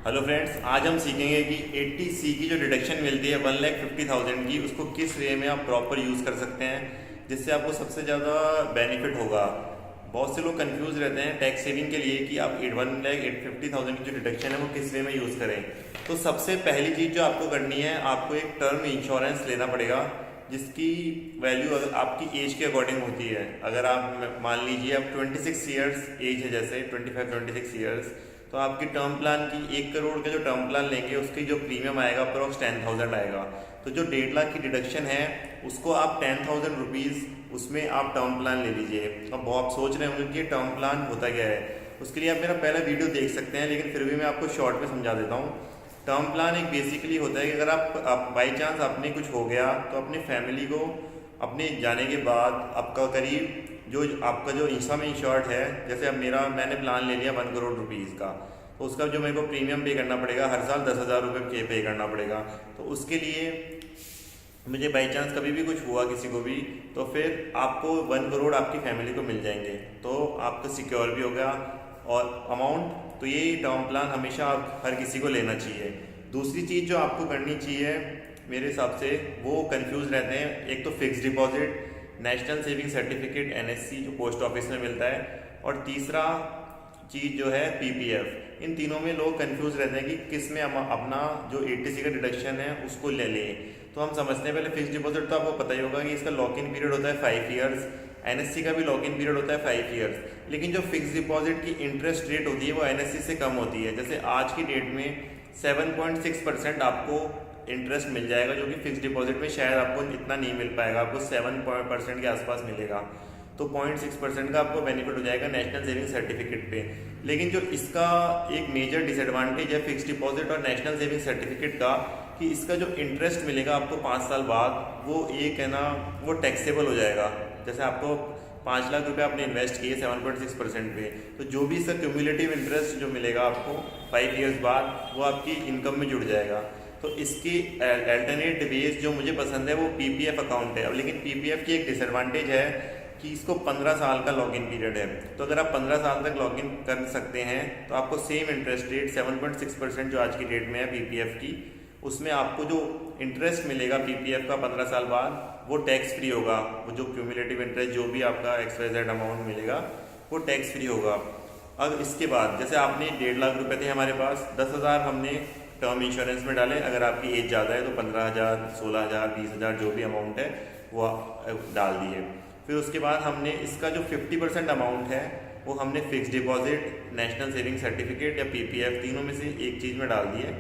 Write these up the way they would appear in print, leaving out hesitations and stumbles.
Hello friends, आज हम सीखेंगे कि 80C की जो डिडक्शन मिलती है 1,50,000 की, उसको किस वे में आप प्रॉपर यूज़ कर सकते हैं जिससे आपको सबसे ज़्यादा बेनिफिट होगा। बहुत से लोग कंफ्यूज रहते हैं टैक्स सेविंग के लिए कि आप 1,50,000 की जो डिडक्शन है वो किस वे में यूज़ करें। तो सबसे पहली चीज़ जो आपको करनी है, आपको एक टर्म इंश्योरेंस लेना पड़ेगा जिसकी वैल्यू अगर आपकी एज के अकॉर्डिंग होती है। अगर आप मान लीजिए आप 26 ईयर्स एज है, जैसे 25-26 ईयर्स, तो आपकी टर्म प्लान की 1 करोड़ का जो टर्म प्लान लेंगे उसकी जो प्रीमियम आएगा अप्रोक्स 10,000 आएगा। तो जो 1.5 लाख की डिडक्शन है उसको आप 10,000 रुपीज़ उसमें आप टर्म प्लान ले लीजिए। अब आप सोच रहे होंगे कि टर्म प्लान होता क्या है, उसके लिए आप मेरा पहला वीडियो देख सकते हैं, लेकिन फिर भी मैं आपको शॉर्ट में समझा देता हूँ। टर्म प्लान एक बेसिकली होता है कि अगर आप बाई चांस आपने कुछ हो गया तो अपनी फैमिली को अपने जाने के बाद आपका करीब जो आपका जो सम इंश्योर्ड है, जैसे अब मैंने प्लान ले लिया 1 करोड़ रुपीज़ का, तो उसका जो मेरे को प्रीमियम पे करना पड़ेगा हर साल 10,000 रुपये पे करना पड़ेगा। तो उसके लिए मुझे बाई चांस कभी भी कुछ हुआ किसी को भी, तो फिर आपको 1 करोड़ आपकी फैमिली को मिल जाएंगे, तो आपका सिक्योर भी होगा और अमाउंट। तो ये टर्म प्लान हमेशा आप हर किसी को लेना चाहिए। दूसरी चीज़ जो आपको करनी चाहिए मेरे हिसाब से, वो कंफ्यूज रहते हैं, एक तो fix deposit, national saving certificate NSC जो पोस्ट ऑफिस में मिलता है, और तीसरा चीज़ जो है PPF। इन तीनों में लोग कंफ्यूज रहते हैं कि किस में अपना जो 80C का डिडक्शन है उसको ले लें। तो हम समझते हैं पहले फिक्स डिपॉजिट, तो आपको पता ही होगा कि इसका लॉक इन पीरियड होता है 5 ईयर्स, NSC का भी लॉक इन पीरियड होता है 5 ईयर्स। लेकिन जो फिक्स डिपॉजिट की इंटरेस्ट रेट होती है वो NSC से कम होती है। जैसे आज की डेट में 7.6% आपको इंटरेस्ट मिल जाएगा, जो कि फिक्स डिपॉजिट में शायद आपको इतना नहीं मिल पाएगा, आपको 7% के आसपास मिलेगा। तो 0.6% का आपको बेनिफिट हो जाएगा नेशनल सेविंग सर्टिफिकेट पे। लेकिन जो इसका एक मेजर डिसएडवांटेज है फिक्स डिपॉजिट और नेशनल सेविंग सर्टिफिकेट का, कि इसका जो इंटरेस्ट मिलेगा आपको 5 साल बाद, वो एक है ना, वो टैक्सेबल हो जाएगा। जैसे आपको 5 लाख रुपए आपने इन्वेस्ट किए 7.6% पे, तो जो भी इसका क्यूमुलेटिव इंटरेस्ट जो मिलेगा आपको 5 ईयर्स बाद, वो आपकी इनकम में जुड़ जाएगा। तो इसकी अल्टरनेट वेज जो मुझे पसंद है वो PPF अकाउंट है। अब लेकिन PPF की एक डिसएडवांटेज है कि इसको 15 साल का लॉगिन पीरियड है। तो अगर आप 15 साल तक लॉगिन कर सकते हैं तो आपको सेम इंटरेस्ट रेट 7.6% जो आज की डेट में है PPF की, उसमें आपको जो इंटरेस्ट मिलेगा PPF का 15 साल बाद, वो टैक्स फ्री होगा। वो जो क्यूमुलेटिव इंटरेस्ट जो भी आपका XYZ अमाउंट मिलेगा वो टैक्स फ्री होगा। अब इसके बाद जैसे आपने 1.5 लाख रुपए थे हमारे पास, 10,000 हमने टर्म इंश्योरेंस में डाले। अगर आपकी एज ज़्यादा है तो 15,000, 16,000, 20,000 जो भी अमाउंट है वो डाल दिए। फिर उसके बाद हमने इसका जो 50% अमाउंट है वो हमने fix deposit, national saving certificate या PPF, तीनों में से एक चीज़ में डाल दिए।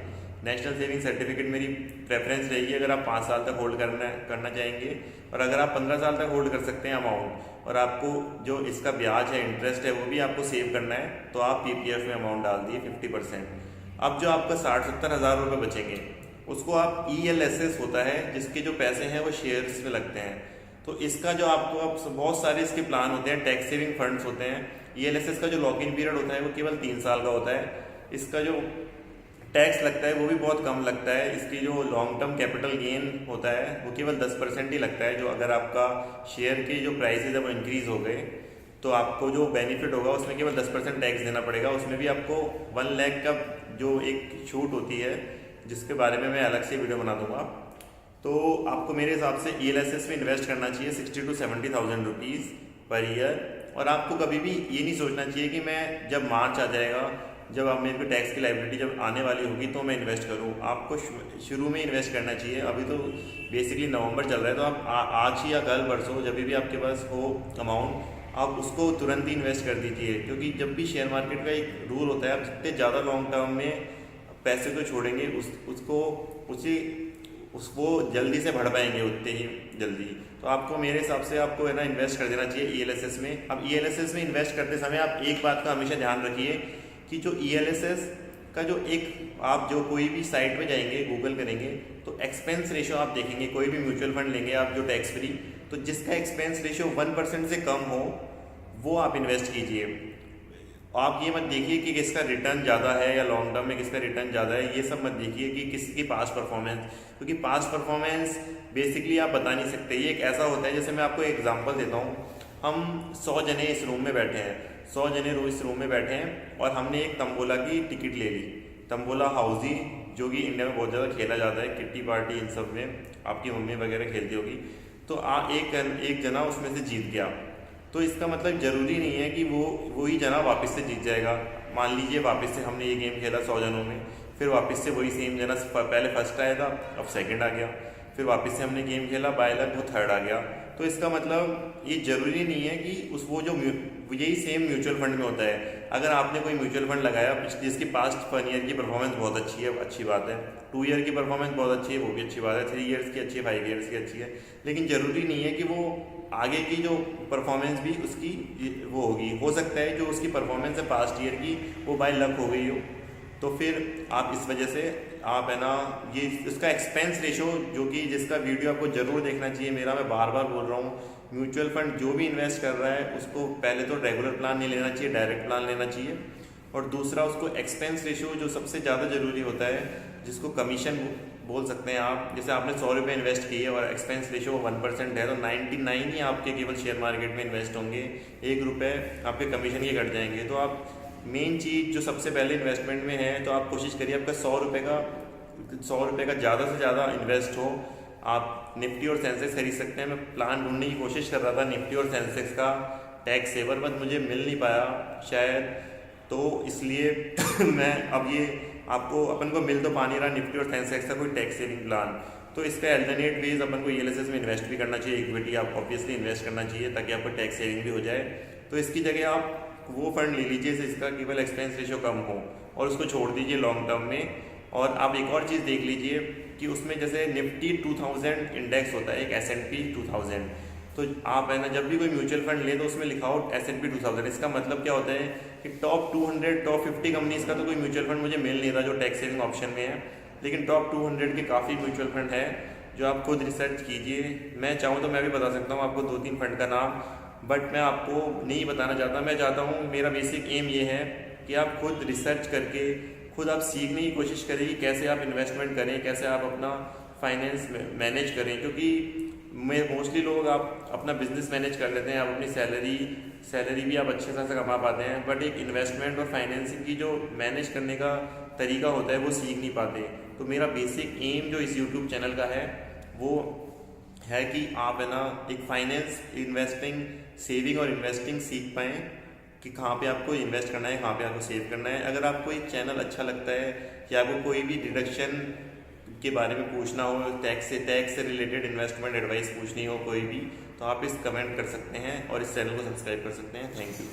नेशनल सेविंग सर्टिफिकेट मेरी प्रेफरेंस रहेगी अगर आप 5 साल तक होल्ड करना चाहेंगे, और अगर आप 15 साल तक होल्ड कर सकते हैं अमाउंट, और आपको जो इसका ब्याज है, इंटरेस्ट है, वो भी आपको सेव करना है, तो आप PPF में अमाउंट डाल दिए 50%। अब जो आपका 60-70 हज़ार रुपये बचेंगे उसको आप ELSS होता है जिसके जो पैसे हैं वो शेयर्स में लगते हैं। तो इसका जो आपको अब बहुत सारे इसके प्लान होते हैं, टैक्स सेविंग फंड्स होते हैं। ELSS का जो लॉक इन पीरियड होता है वो केवल 3 साल का होता है। इसका जो टैक्स लगता है वो भी बहुत कम लगता है। इसकी जो लॉन्ग टर्म कैपिटल गेन होता है वो केवल 10% ही लगता है। जो अगर आपका शेयर के जो प्राइसेज है वो इंक्रीज़ हो गए तो आपको जो बेनिफिट होगा उसमें केवल 10% टैक्स देना पड़ेगा। उसमें भी आपको 1 लाख का जो एक छूट होती है जिसके बारे में मैं अलग से वीडियो बना दूंगा। तो आपको मेरे हिसाब से ELSS में इन्वेस्ट करना चाहिए 60,000 to 70,000 रुपीज़ पर ईयर। और आपको कभी भी ये नहीं सोचना चाहिए कि मैं जब मार्च आ जाएगा, जब आप मेरे को टैक्स की लायबिलिटी जब आने वाली होगी तो मैं इन्वेस्ट करूं। आपको शुरू में इन्वेस्ट करना चाहिए। अभी तो बेसिकली नवंबर चल रहा है, तो आप आज ही या कल परसों जब भी आपके पास हो अमाउंट, आप उसको तुरंत ही इन्वेस्ट कर दीजिए। क्योंकि जब भी शेयर मार्केट का एक रूल होता है, आप जितने ज़्यादा लॉन्ग टर्म में पैसे को छोड़ेंगे उसको जल्दी से बढ़ पाएंगे उतने ही जल्दी। तो आपको मेरे हिसाब से आपको है ना इन्वेस्ट कर देना चाहिए ELSS में। अब ELSS में इन्वेस्ट करते समय आप एक बात का हमेशा ध्यान रखिए कि जो ELSS का जो एक आप जो कोई भी साइट में जाएंगे, गूगल करेंगे, तो एक्सपेंस रेशियो आप देखेंगे। कोई भी म्यूचुअल फंड लेंगे आप जो टैक्स फ्री, तो जिसका एक्सपेंस रेशियो 1% से कम हो वो आप इन्वेस्ट कीजिए। आप ये मत देखिए कि किसका रिटर्न ज़्यादा है या लॉन्ग टर्म में किसका रिटर्न ज़्यादा है, ये सब मत देखिए कि किसकी पास्ट परफॉर्मेंस, क्योंकि पास्ट परफॉर्मेंस बेसिकली आप बता नहीं सकते। ये एक ऐसा होता है, जैसे मैं आपको एग्जांपल देता हूँ। हम 100 जने इस रूम में बैठे हैं, 100 जने इस रूम में बैठे हैं और हमने एक तंबोला की टिकट ले ली। तंबोला हाउजी, जो कि इंडिया में बहुत ज़्यादा खेला जाता है, किट्टी पार्टी इन सब में आपकी मम्मी वगैरह खेलती होगी। तो एक जना उसमें से जीत गया, तो इसका मतलब ज़रूरी नहीं है कि वही जना वापस से जीत जाएगा। मान लीजिए वापस से हमने ये गेम खेला 100 जनों में, फिर वापस से वही सेम जना पहले फर्स्ट आया था, अब सेकंड आ गया, फिर वापस से हमने गेम खेला बाय लक वो थर्ड आ गया। तो इसका मतलब ये ज़रूरी नहीं है कि यही सेम म्यूचुअल फंड में होता है। अगर आपने कोई म्यूचुअल फंड लगाया जिसकी पास्ट 1 ईयर की परफॉर्मेंस बहुत अच्छी है, अच्छी बात है, 2 ईयर की परफॉर्मेंस बहुत अच्छी है, वो भी अच्छी बात है, 3 ईयर्स की अच्छी है, 5 ईयर्स की अच्छी है, लेकिन ज़रूरी नहीं है कि वो आगे की जो परफॉर्मेंस भी उसकी वो होगी। हो सकता है जो उसकी परफॉर्मेंस है पास्ट ईयर की वो बाय लक हो गई हो, तो फिर आप इस वजह से आप है ना ये इसका एक्सपेंस रेशो, जो कि जिसका वीडियो आपको ज़रूर देखना चाहिए मेरा, मैं बार बार बोल रहा हूँ, म्यूचुअल फंड जो भी इन्वेस्ट कर रहा है उसको पहले तो रेगुलर प्लान नहीं लेना चाहिए, डायरेक्ट प्लान लेना चाहिए। और दूसरा उसको एक्सपेंस रेशो जो सबसे ज़्यादा ज़रूरी होता है, जिसको कमीशन बोल सकते हैं आप, जैसे आपने 100 रुपये इन्वेस्ट किए और एक्सपेंस रेशो 1% है, तो 99 ही आपके केवल शेयर मार्केट में इन्वेस्ट होंगे, 1 रुपये आपके कमीशन के कट जाएंगे। तो आप मेन चीज़ जो सबसे पहले इन्वेस्टमेंट में है, तो आप कोशिश करिए आपका 100 रुपये का ज़्यादा से ज़्यादा इन्वेस्ट हो। आप निफ्टी और सेंसेक्स खरीद सकते हैं। मैं प्लान ढूंढने की कोशिश कर रहा था निफ्टी और सेंसेक्स का टैक्स सेवर, बट मुझे मिल नहीं पाया शायद, तो इसलिए मैं अब ये आपको अपन को मिल तो पा नहीं रहा निफ्टी और सेंसेक्स का कोई टैक्स सेविंग प्लान। तो इसका अल्टरनेट वेज अपन को ELSS में इन्वेस्ट भी करना चाहिए, इक्विटी आप ऑब्वियसली इन्वेस्ट करना चाहिए ताकि आपको टैक्स सेविंग भी हो जाए। तो इसकी जगह आप वो फंड ले लीजिए जिसका केवल एक्सपेंस रेशो कम हो, और उसको छोड़ दीजिए लॉन्ग टर्म में। और आप एक और चीज़ देख लीजिए कि उसमें जैसे निफ्टी 2000 इंडेक्स होता है, एक S&P 2000, तो आप है ना जब भी कोई म्यूचुअल फंड ले तो उसमें लिखा हो S&P 2000। इसका मतलब क्या होता है कि टॉप 200 टॉप 50 कंपनीज का तो कोई म्यूचुअल फंड मुझे मिल नहीं रहा जो टैक्स सेविंग ऑप्शन में है, लेकिन टॉप 200 के काफ़ी म्यूचुअल फंड है जो आप खुद रिसर्च कीजिए। मैं चाहूँ तो मैं भी बता सकता हूँ आपको 2-3 फंड का नाम, बट मैं आपको नहीं बताना चाहता। मैं चाहता हूँ, मेरा बेसिक एम ये है कि आप खुद रिसर्च करके खुद आप सीखने की कोशिश करें कि कैसे आप इन्वेस्टमेंट करें, कैसे आप अपना फाइनेंस मैनेज करें, क्योंकि मोस्टली लोग आप अपना बिजनेस मैनेज कर लेते हैं, आप अपनी सैलरी भी आप अच्छे से कमा पाते हैं, बट एक इन्वेस्टमेंट और फाइनेंसिंग की जो मैनेज करने का तरीका होता है वो सीख नहीं पाते। तो मेरा बेसिक एम जो इस यूट्यूब चैनल का है वो है कि आप है ना एक फाइनेंस, इन्वेस्टिंग, सेविंग और इन्वेस्टिंग सीख पाएँ कि कहाँ पे आपको इन्वेस्ट करना है, कहाँ पे आपको सेव करना है। अगर आपको एक चैनल अच्छा लगता है कि आपको कोई भी डिडक्शन के बारे में पूछना हो, टैक्स से रिलेटेड इन्वेस्टमेंट एडवाइस पूछनी हो कोई भी, तो आप इस कमेंट कर सकते हैं और इस चैनल को सब्सक्राइब कर सकते हैं। Thank you.